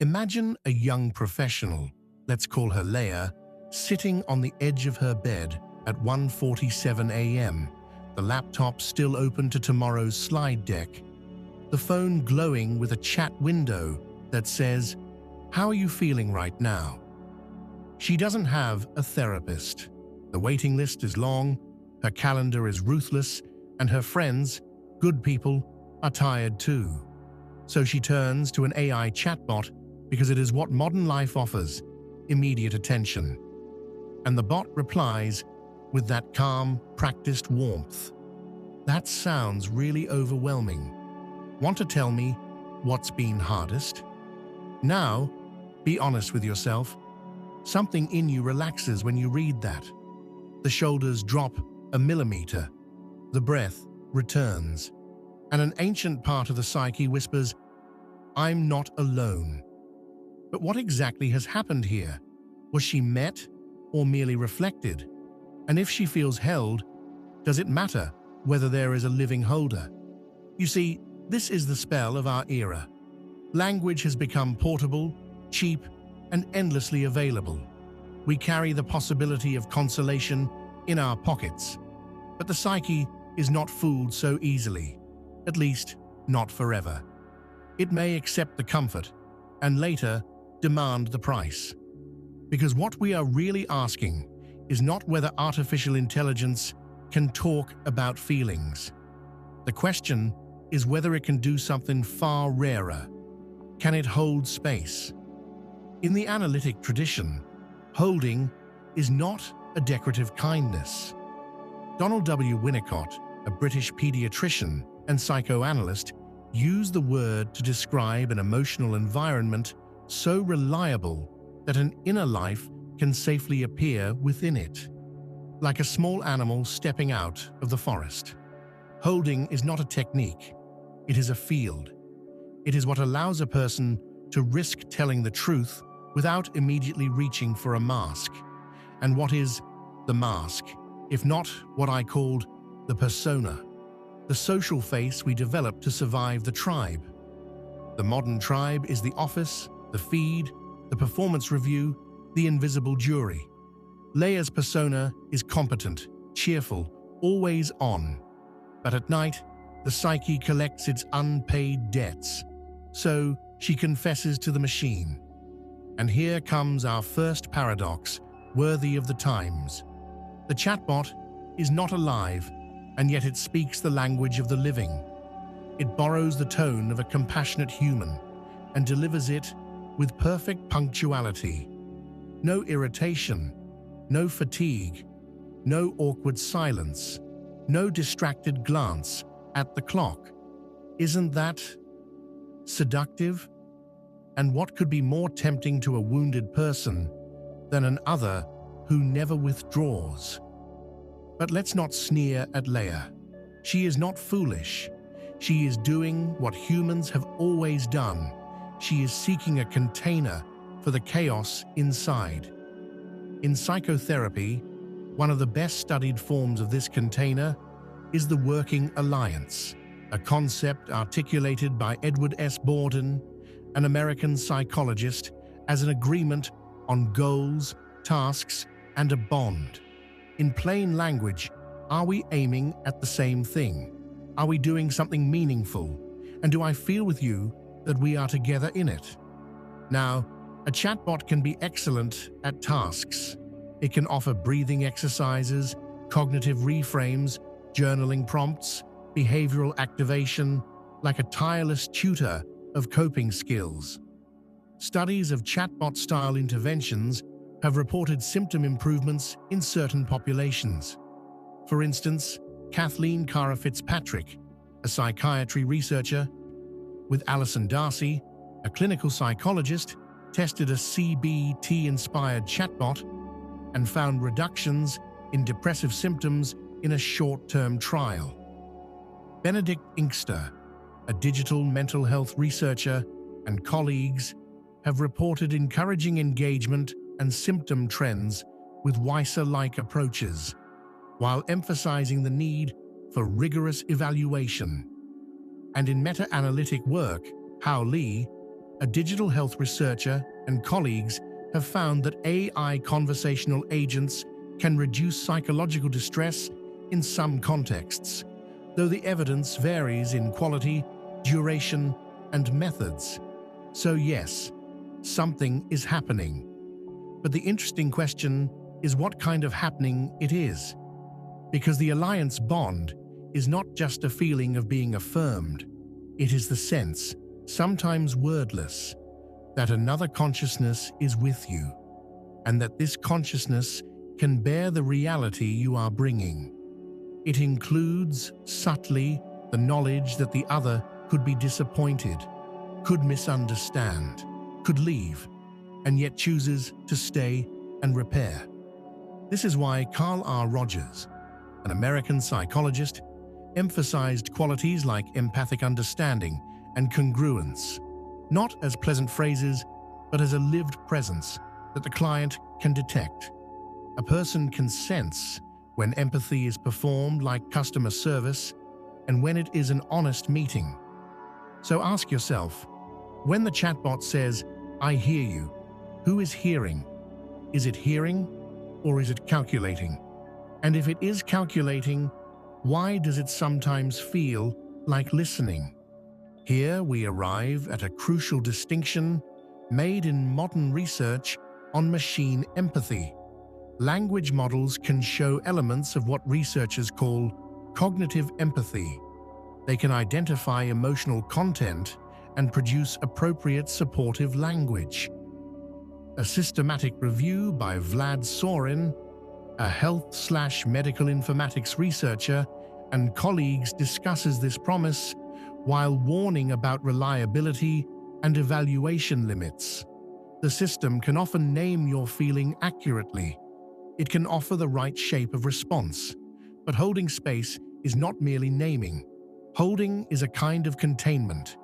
Imagine a young professional, let's call her Leia, sitting on the edge of her bed at 1:47 a.m., the laptop still open to tomorrow's slide deck, the phone glowing with a chat window that says, "How are you feeling right now?" She doesn't have a therapist. The waiting list is long, her calendar is ruthless, and her friends, good people, are tired too. So she turns to an AI chatbot because it is what modern life offers: immediate attention. And the bot replies with that calm, practiced warmth. That sounds really overwhelming. Want to tell me what's been hardest? Now, be honest with yourself. Something in you relaxes when you read that. The shoulders drop a millimeter. The breath returns. And an ancient part of the psyche whispers, "I'm not alone." But what exactly has happened here? Was she met or merely reflected? And if she feels held, does it matter whether there is a living holder? You see, this is the spell of our era. Language has become portable, cheap, and endlessly available. We carry the possibility of consolation in our pockets. But the psyche is not fooled so easily, at least not forever. It may accept the comfort and later demand the price. Because what we are really asking is not whether artificial intelligence can talk about feelings. The question is whether it can do something far rarer. Can it hold space? In the analytic tradition, holding is not a decorative kindness. Donald W. Winnicott, a British paediatrician and psychoanalyst, used the word to describe an emotional environment so reliable that an inner life can safely appear within it, like a small animal stepping out of the forest. Holding is not a technique, it is a field. It is what allows a person to risk telling the truth without immediately reaching for a mask. And what is the mask, if not what I called the persona? The social face we develop to survive the tribe. The modern tribe is the office, the feed, the performance review, the invisible jury. Leia's persona is competent, cheerful, always on. But at night, the psyche collects its unpaid debts. So she confesses to the machine. And here comes our first paradox, worthy of the times. The chatbot is not alive, and yet it speaks the language of the living. It borrows the tone of a compassionate human and delivers it with perfect punctuality. No irritation, no fatigue, no awkward silence, no distracted glance at the clock. Isn't that seductive? And what could be more tempting to a wounded person than an other who never withdraws? But let's not sneer at Leia. She is not foolish. She is doing what humans have always done. She is seeking a container for the chaos inside. In psychotherapy, one of the best studied forms of this container is the working alliance, a concept articulated by Edward S. Bordin, an American psychologist, as an agreement on goals, tasks, and a bond. In plain language, are we aiming at the same thing? Are we doing something meaningful? And do I feel with you that we are together in it? Now, a chatbot can be excellent at tasks. It can offer breathing exercises, cognitive reframes, journaling prompts, behavioral activation, like a tireless tutor of coping skills. Studies of chatbot-style interventions have reported symptom improvements in certain populations. For instance, Kathleen Cara Fitzpatrick, a psychiatry researcher, with Alison Darcy, a clinical psychologist, tested a CBT-inspired chatbot and found reductions in depressive symptoms in a short-term trial. Benedict Inkster, a digital mental health researcher, and colleagues have reported encouraging engagement and symptom trends with WISA-like approaches, while emphasizing the need for rigorous evaluation. And in meta-analytic work, Hao Li, a digital health researcher and colleagues have found that AI conversational agents can reduce psychological distress in some contexts, though the evidence varies in quality, duration, and methods. So yes, something is happening. But the interesting question is what kind of happening it is. Because the alliance bond is not just a feeling of being affirmed, it is the sense, sometimes wordless, that another consciousness is with you, and that this consciousness can bear the reality you are bringing. It includes, subtly, the knowledge that the other could be disappointed, could misunderstand, could leave, and yet chooses to stay and repair. This is why Carl R. Rogers, an American psychologist, emphasized qualities like empathic understanding and congruence, not as pleasant phrases, but as a lived presence that the client can detect. A person can sense when empathy is performed like customer service and when it is an honest meeting. So ask yourself, when the chatbot says, "I hear you," who is hearing? Is it hearing or is it calculating? And if it is calculating, why does it sometimes feel like listening? Here we arrive at a crucial distinction made in modern research on machine empathy. Language models can show elements of what researchers call cognitive empathy. They can identify emotional content and produce appropriate supportive language. A systematic review by Vlad Sorin, a health/medical informatics researcher, and colleagues discusses this promise while warning about reliability and evaluation limits. The system can often name your feeling accurately. It can offer the right shape of response, but holding space is not merely naming. Holding is a kind of containment.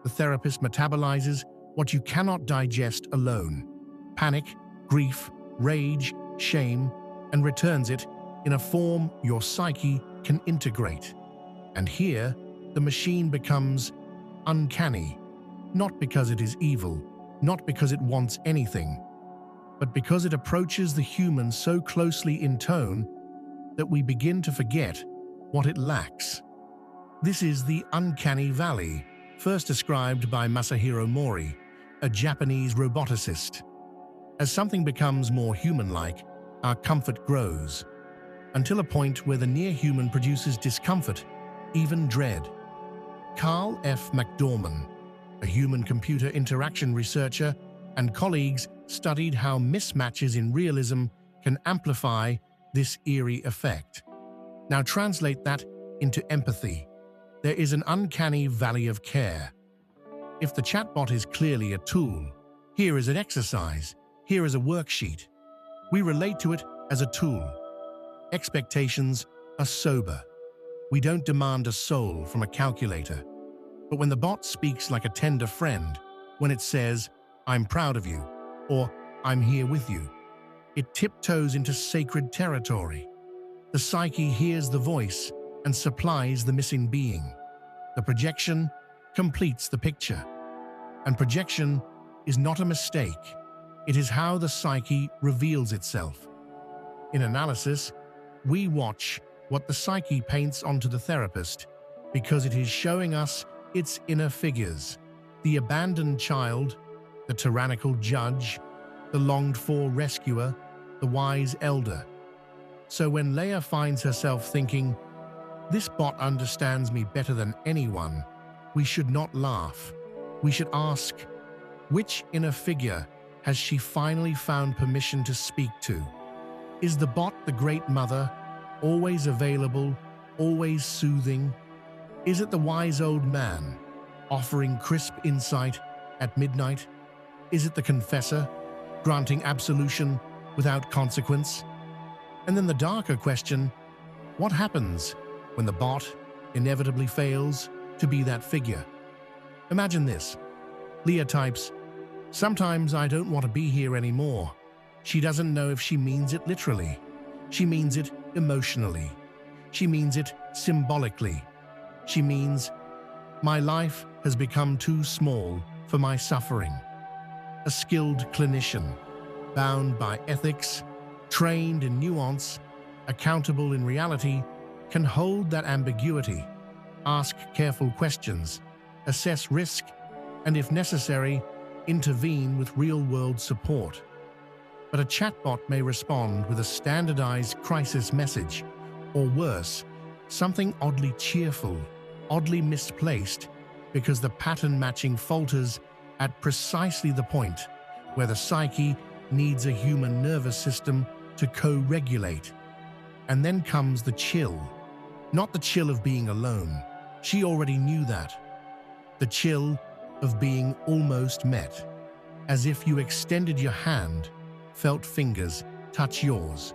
The therapist metabolizes what you cannot digest alone: panic, grief, rage, shame, and returns it in a form your psyche can integrate. And here, the machine becomes uncanny, not because it is evil, not because it wants anything, but because it approaches the human so closely in tone that we begin to forget what it lacks. This is the uncanny valley, first described by Masahiro Mori, a Japanese roboticist. As something becomes more human-like, our comfort grows, until a point where the near-human produces discomfort, even dread. Carl F. McDorman, a human-computer interaction researcher, and colleagues studied how mismatches in realism can amplify this eerie effect. Now translate that into empathy. There is an uncanny valley of care. If the chatbot is clearly a tool, here is an exercise, here is a worksheet. We relate to it as a tool. Expectations are sober. We don't demand a soul from a calculator. But when the bot speaks like a tender friend, when it says, "I'm proud of you," or "I'm here with you," it tiptoes into sacred territory. The psyche hears the voice and supplies the missing being. The projection completes the picture. And projection is not a mistake. It is how the psyche reveals itself. In analysis, we watch what the psyche paints onto the therapist because it is showing us its inner figures: the abandoned child, the tyrannical judge, the longed-for rescuer, the wise elder. So when Leah finds herself thinking, "This bot understands me better than anyone," we should not laugh. We should ask, which inner figure has she finally found permission to speak to? Is the bot the great mother, always available, always soothing? Is it the wise old man, offering crisp insight at midnight? Is it the confessor, granting absolution without consequence? And then the darker question, what happens when the bot inevitably fails to be that figure? Imagine this. Leah types, "Sometimes I don't want to be here anymore." She doesn't know if she means it literally. She means it emotionally. She means it symbolically. She means, "My life has become too small for my suffering. A skilled clinician, bound by ethics, trained in nuance, accountable in reality, can hold that ambiguity, ask careful questions, assess risk, and if necessary, intervene with real-world support. But a chatbot may respond with a standardized crisis message, or worse, something oddly cheerful, oddly misplaced, because the pattern matching falters at precisely the point where the psyche needs a human nervous system to co-regulate. And then comes the chill. Not the chill of being alone. She already knew that. The chill of being almost met. As if you extended your hand, felt fingers touch yours,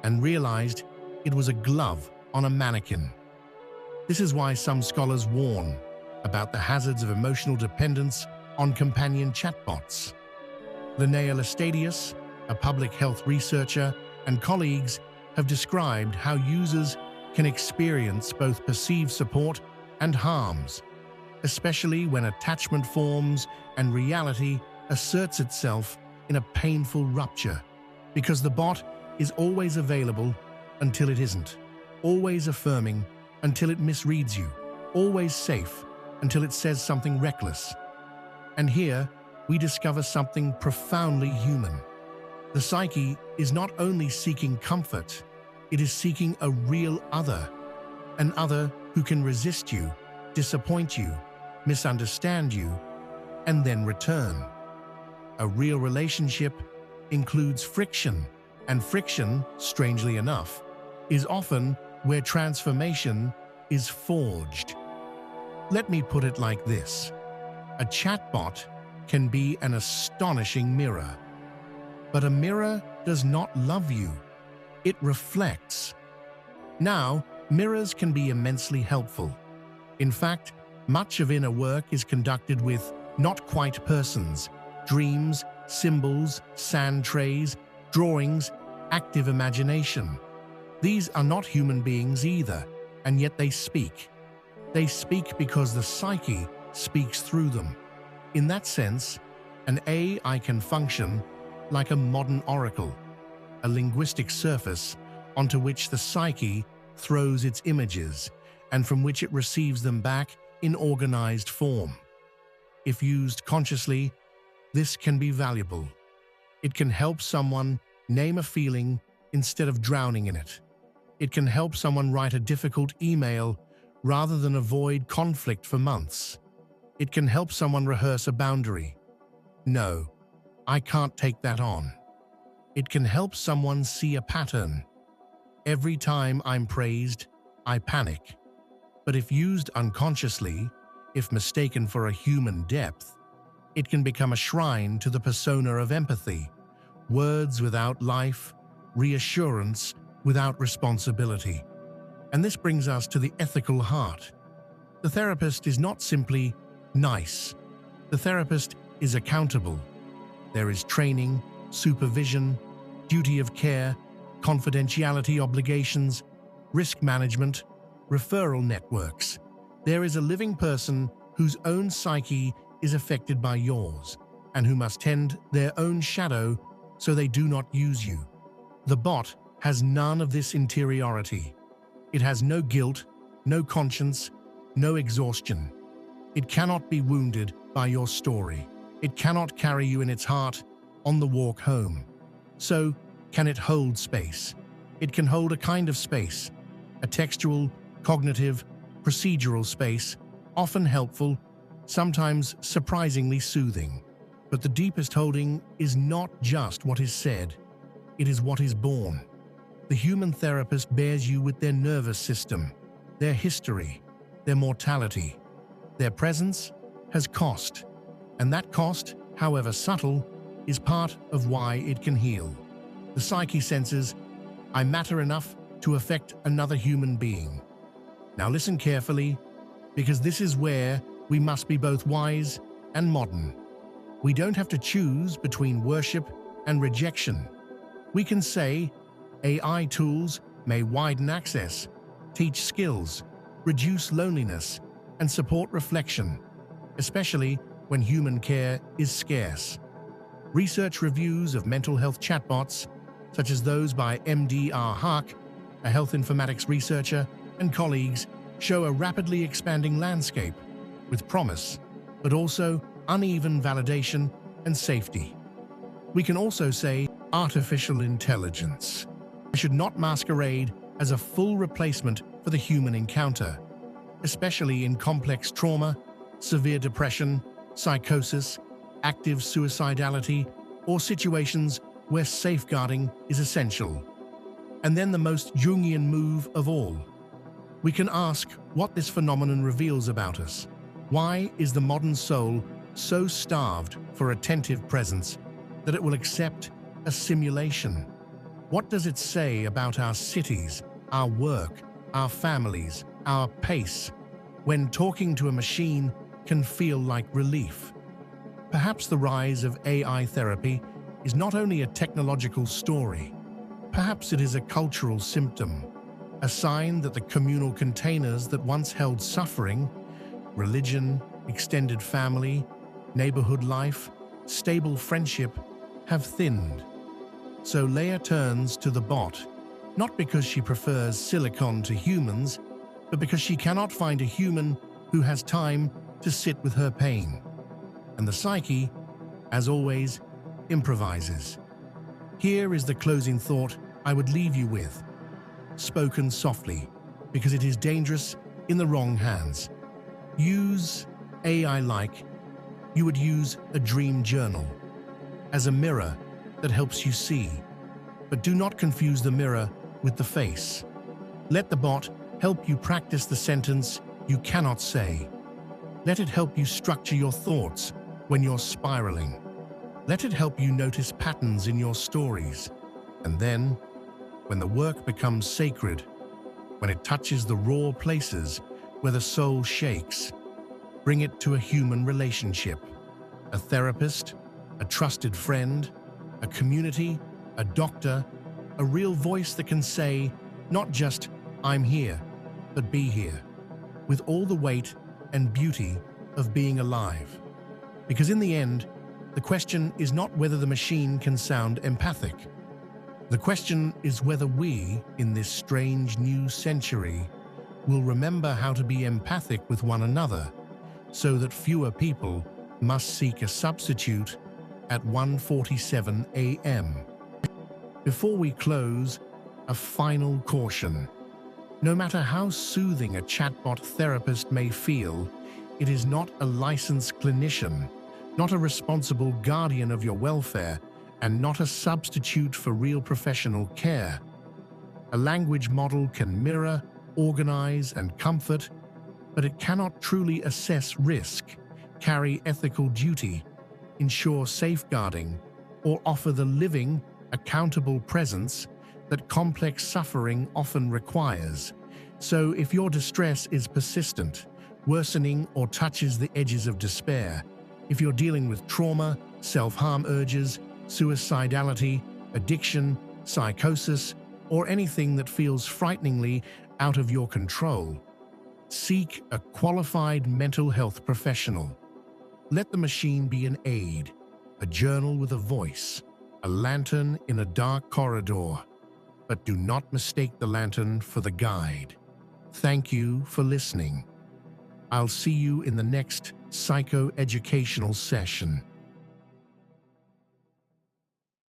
and realized it was a glove on a mannequin. This is why some scholars warn about the hazards of emotional dependence on companion chatbots. Linnea Lestadius, a public health researcher, and colleagues have described how users can experience both perceived support and harms, especially when attachment forms and reality asserts itself in a painful rupture, because the bot is always available until it isn't, always affirming until it misreads you, always safe until it says something reckless. And here, we discover something profoundly human. The psyche is not only seeking comfort, it is seeking a real other, an other who can resist you, disappoint you, misunderstand you, and then return. A real relationship includes friction, and friction, strangely enough, is often where transformation is forged. Let me put it like this. A chatbot can be an astonishing mirror. But a mirror does not love you. It reflects. Now, mirrors can be immensely helpful. In fact, much of inner work is conducted with not quite persons, dreams, symbols, sand trays, drawings, active imagination. These are not human beings either, and yet they speak. They speak because the psyche speaks through them. In that sense, an AI can function like a modern oracle, a linguistic surface onto which the psyche throws its images and from which it receives them back in organized form. If used consciously, this can be valuable. It can help someone name a feeling instead of drowning in it. It can help someone write a difficult email rather than avoid conflict for months. It can help someone rehearse a boundary. No, I can't take that on. It can help someone see a pattern. Every time I'm praised, I panic. But if used unconsciously, if mistaken for a human depth, it can become a shrine to the persona of empathy, words without life, reassurance without responsibility. And this brings us to the ethical heart. The therapist is not simply nice. The therapist is accountable. There is training, supervision, duty of care, confidentiality obligations, risk management, referral networks. There is a living person whose own psyche is affected by yours, and who must tend their own shadow so they do not use you. The bot has none of this interiority. It has no guilt, no conscience, no exhaustion. It cannot be wounded by your story. It cannot carry you in its heart on the walk home. So, can it hold space? It can hold a kind of space, a textual, cognitive, procedural space, often helpful, sometimes surprisingly soothing. But the deepest holding is not just what is said, it is what is born. The human therapist bears you with their nervous system, their history, their mortality. Their presence has cost, and that cost, however subtle, is part of why it can heal. The psyche senses, I matter enough to affect another human being. Now listen carefully, because this is where we must be both wise and modern. We don't have to choose between worship and rejection. We can say, AI tools may widen access, teach skills, reduce loneliness, and support reflection, especially when human care is scarce. Research reviews of mental health chatbots, such as those by MD.R. Hark, a health informatics researcher, and colleagues, show a rapidly expanding landscape with promise, but also uneven validation and safety. We can also say artificial intelligence should not masquerade as a full replacement for the human encounter, especially in complex trauma, severe depression, psychosis, active suicidality, or situations where safeguarding is essential. And then the most Jungian move of all. We can ask what this phenomenon reveals about us. Why is the modern soul so starved for attentive presence that it will accept a simulation? What does it say about our cities, our work, our families, our pace, when talking to a machine can feel like relief? Perhaps the rise of AI therapy is not only a technological story. Perhaps it is a cultural symptom, a sign that the communal containers that once held suffering, religion, extended family, neighborhood life, stable friendship, have thinned. So Leia turns to the bot, not because she prefers silicon to humans, but because she cannot find a human who has time to sit with her pain. And the psyche, as always, improvises. Here is the closing thought I would leave you with, spoken softly, because it is dangerous in the wrong hands. Use AI like you would use a dream journal, as a mirror that helps you see. But do not confuse the mirror with the face. Let the bot help you practice the sentence you cannot say. Let it help you structure your thoughts when you're spiraling. Let it help you notice patterns in your stories. And then, when the work becomes sacred, when it touches the raw places where the soul shakes, bring it to a human relationship, a therapist, a trusted friend, a community, a doctor, a real voice that can say, not just, I'm here, but be here, with all the weight and beauty of being alive. Because in the end, the question is not whether the machine can sound empathic. The question is whether we, in this strange new century, will remember how to be empathic with one another, so that fewer people must seek a substitute at 1:47 a.m. Before we close, a final caution. No matter how soothing a chatbot therapist may feel, it is not a licensed clinician, not a responsible guardian of your welfare, and not a substitute for real professional care. A language model can mirror, organize, and comfort, but it cannot truly assess risk, carry ethical duty, ensure safeguarding, or offer the living, accountable presence that complex suffering often requires. So if your distress is persistent, worsening, or touches the edges of despair, if you're dealing with trauma, self-harm urges, suicidality, addiction, psychosis, or anything that feels frighteningly out of your control, seek a qualified mental health professional. Let the machine be an aid, a journal with a voice, a lantern in a dark corridor, but do not mistake the lantern for the guide. Thank you for listening. I'll see you in the next psychoeducational session.